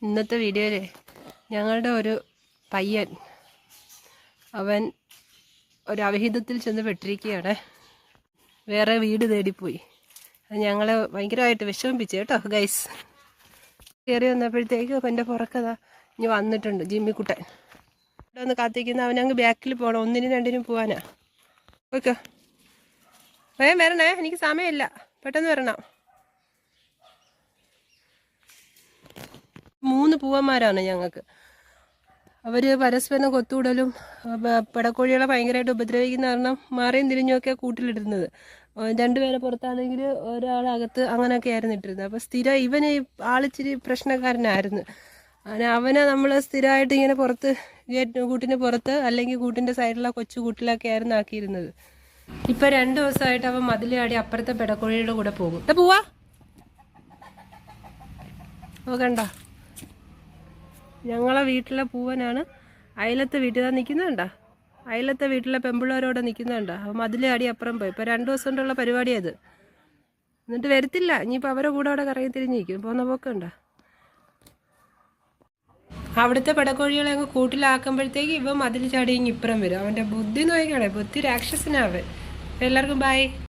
ഇന്നത്തെ വീഡിയോയിൽ ഞങ്ങളുടെ ഒരു പയ്യൻ അവൻ ഒരു അവിഹിതത്തിൽ ചെന്ന് പെട്ടിരിക്കുകയാണ്. വേറെ വീട് തേടിപ്പോയി. അത് ഞങ്ങളെ ഭയങ്കരമായിട്ട് വിഷമിപ്പിച്ചു കേട്ടോ ഗൈസ്. കയറി വന്നപ്പോഴത്തേക്ക് എൻ്റെ പുറക്കതാ ഇനി വന്നിട്ടുണ്ട് ജിമ്മിക്കുട്ടൻ. ഇവിടെ ഒന്ന് കാത്തിക്കുന്ന അവനങ്ങ് ബാക്കിൽ പോകണം. 1-നും 2-നും പോവാനാ. ഓക്കെ വേഗം വരണേ, എനിക്ക് സമയമില്ല, പെട്ടെന്ന് വരണം. 3 പൂവന്മാരാണ് ഞങ്ങൾക്ക്. അവർ പരസ്പരം കൊത്തുകൂടലും പിടക്കോഴികളെ ഭയങ്കരമായിട്ട് ഉപദ്രവിക്കുന്ന കാരണം മാറിയും തിരിഞ്ഞുമൊക്കെ കൂട്ടിലിടുന്നത്. 2 പേരെ പുറത്താണെങ്കിൽ ഒരാളകത്ത് അങ്ങനെയൊക്കെ ആയിരുന്നു ഇട്ടിരുന്നത്. അപ്പോൾ സ്ഥിരം ഇവന് ആളിച്ചിരി പ്രശ്നക്കാരനായിരുന്നു. അവനെ നമ്മൾ സ്ഥിരമായിട്ട് ഇങ്ങനെ പുറത്ത് കൂട്ടിന് പുറത്ത് അല്ലെങ്കിൽ കൂട്ടിൻ്റെ സൈഡിലുള്ള കൊച്ചു കൂട്ടിലൊക്കെ ആയിരുന്നു ആക്കിയിരുന്നത്. ഇപ്പം 2 ദിവസമായിട്ട് അവൻ മതിലാടി അപ്പുറത്തെ പിടക്കോഴിയുടെ കൂടെ പോകും. പോവാ നോക്കണ്ട. ഞങ്ങളെ വീട്ടിലെ പൂവനാണ് അയലത്തെ വീട്ടിൽ നിൽക്കുന്നുണ്ടോ? അയലത്തെ വീട്ടിലെ പെമ്പിള്ളവരോടെ നിൽക്കുന്നുണ്ടോ? അപ്പം മതിലാടി അപ്പുറം പോയി. ഇപ്പോൾ 2 ദിവസം കൊണ്ടുള്ള പരിപാടിയത്. എന്നിട്ട് വരത്തില്ല. ഇനിയിപ്പോൾ അവരെ കൂടെ അവിടെ കറങ്ങി തിരിഞ്ഞിരിക്കും. പോകുന്ന പോക്കുണ്ടോ? അവിടുത്തെ പിടക്കോഴികളെ അങ്ങ് കൂട്ടിലാക്കുമ്പോഴത്തേക്ക് ഇവ മതിൽ ചാടി ഇപ്പുറം വരും. അവൻ്റെ ബുദ്ധി നോക്കിയാണേ, ബുദ്ധി രാക്ഷസനാവൻ. എല്ലാവർക്കും ബൈ.